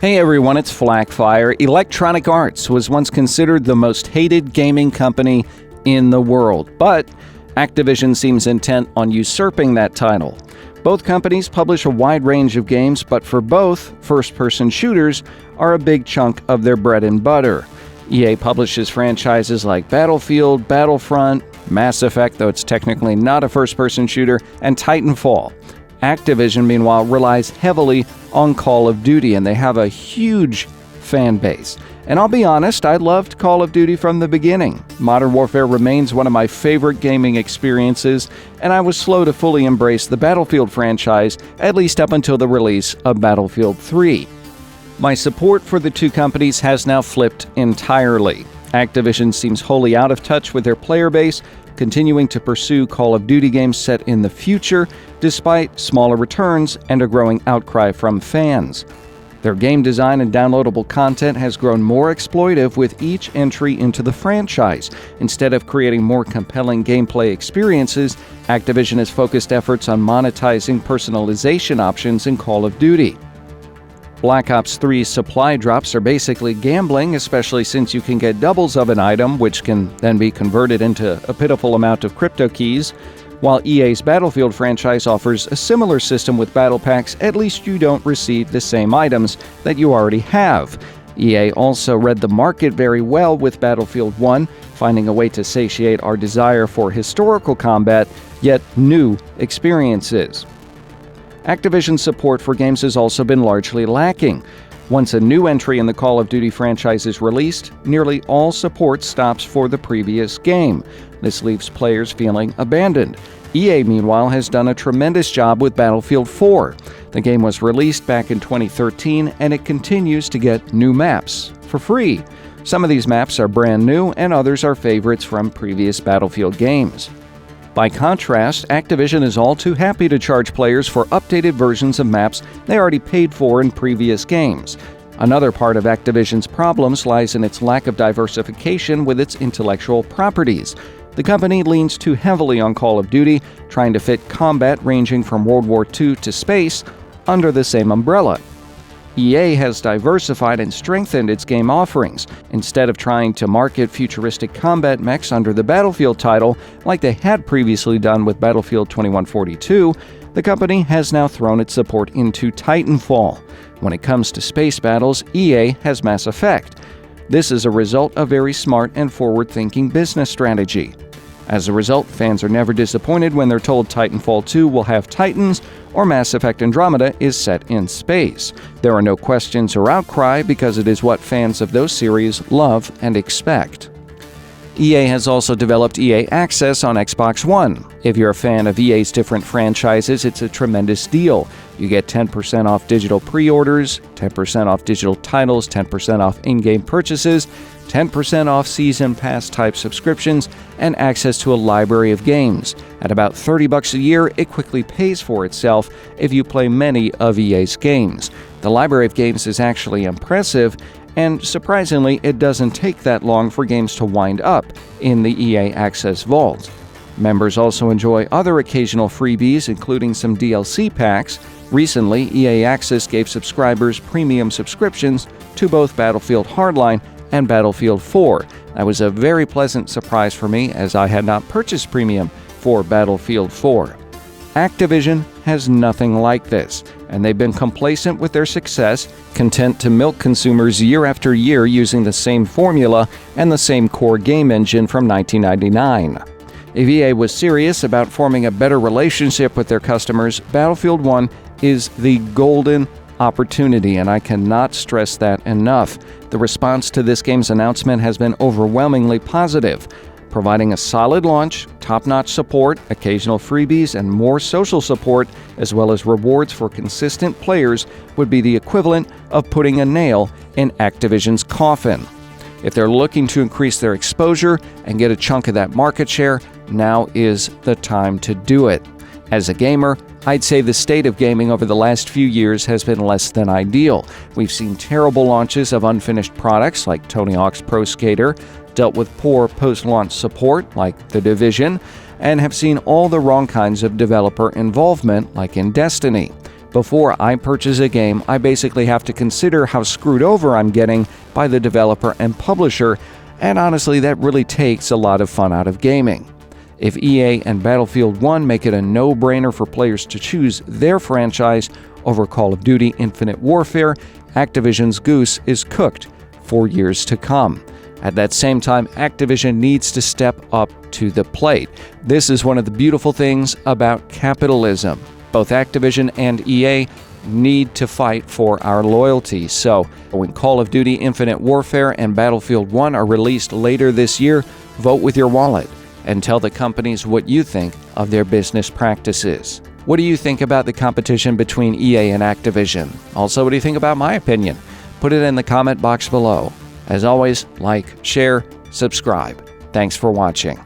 Hey everyone, it's Flackfire. Electronic Arts was once considered the most hated gaming company in the world, but Activision seems intent on usurping that title. Both companies publish a wide range of games, but for both, first-person shooters are a big chunk of their bread and butter. EA publishes franchises like Battlefield, Battlefront, Mass Effect, though it's technically not a first-person shooter, and Titanfall. Activision, meanwhile, relies heavily on Call of Duty, and they have a huge fan base. And I'll be honest, I loved Call of Duty from the beginning. Modern Warfare remains one of my favorite gaming experiences, and I was slow to fully embrace the Battlefield franchise, at least up until the release of Battlefield 3. My support for the two companies has now flipped entirely. Activision seems wholly out of touch with their player base, continuing to pursue Call of Duty games set in the future, despite smaller returns and a growing outcry from fans. Their game design and downloadable content has grown more exploitive with each entry into the franchise. Instead of creating more compelling gameplay experiences, Activision has focused efforts on monetizing personalization options in Call of Duty. Black Ops 3 supply drops are basically gambling, especially since you can get doubles of an item, which can then be converted into a pitiful amount of crypto keys. While EA's Battlefield franchise offers a similar system with battle packs, at least you don't receive the same items that you already have. EA also read the market very well with Battlefield 1, finding a way to satiate our desire for historical combat, yet new experiences. Activision's support for games has also been largely lacking. Once a new entry in the Call of Duty franchise is released, nearly all support stops for the previous game. This leaves players feeling abandoned. EA, meanwhile, has done a tremendous job with Battlefield 4. The game was released back in 2013, and it continues to get new maps for free. Some of these maps are brand new, and others are favorites from previous Battlefield games. By contrast, Activision is all too happy to charge players for updated versions of maps they already paid for in previous games. Another part of Activision's problems lies in its lack of diversification with its intellectual properties. The company leans too heavily on Call of Duty, trying to fit combat ranging from World War II to space under the same umbrella. EA has diversified and strengthened its game offerings. Instead of trying to market futuristic combat mechs under the Battlefield title, like they had previously done with Battlefield 2142, the company has now thrown its support into Titanfall. When it comes to space battles, EA has Mass Effect. This is a result of very smart and forward-thinking business strategy. As a result, fans are never disappointed when they're told Titanfall 2 will have Titans or Mass Effect Andromeda is set in space. There are no questions or outcry because it is what fans of those series love and expect. EA has also developed EA Access on Xbox One. If you're a fan of EA's different franchises, it's a tremendous deal. You get 10% off digital pre-orders, 10% off digital titles, 10% off in-game purchases, 10% off Season Pass-type subscriptions, and access to a library of games. At about $30 a year, it quickly pays for itself if you play many of EA's games. The library of games is actually impressive, and surprisingly, it doesn't take that long for games to wind up in the EA Access Vault. Members also enjoy other occasional freebies, including some DLC packs. Recently, EA Access gave subscribers premium subscriptions to both Battlefield Hardline and Battlefield 4. That was a very pleasant surprise for me, as I had not purchased premium for Battlefield 4. Activision has nothing like this, and they've been complacent with their success, content to milk consumers year after year using the same formula and the same core game engine from 1999. If EA was serious about forming a better relationship with their customers, Battlefield 1 is the golden opportunity, and I cannot stress that enough. The response to this game's announcement has been overwhelmingly positive. Providing a solid launch, top-notch support, occasional freebies, and more social support, as well as rewards for consistent players, would be the equivalent of putting a nail in Activision's coffin. If they're looking to increase their exposure and get a chunk of that market share, now is the time to do it. As a gamer, I'd say the state of gaming over the last few years has been less than ideal. We've seen terrible launches of unfinished products like Tony Hawk's Pro Skater, dealt with poor post-launch support like The Division, and have seen all the wrong kinds of developer involvement like in Destiny. Before I purchase a game, I basically have to consider how screwed over I'm getting by the developer and publisher, and honestly, that really takes a lot of fun out of gaming. If EA and Battlefield 1 make it a no-brainer for players to choose their franchise over Call of Duty Infinite Warfare, Activision's goose is cooked for years to come. At that same time, Activision needs to step up to the plate. This is one of the beautiful things about capitalism. Both Activision and EA need to fight for our loyalty. So, when Call of Duty Infinite Warfare and Battlefield 1 are released later this year, vote with your wallet and tell the companies what you think of their business practices. What do you think about the competition between EA and Activision? Also, what do you think about my opinion? Put it in the comment box below. As always, like, share, subscribe. Thanks for watching.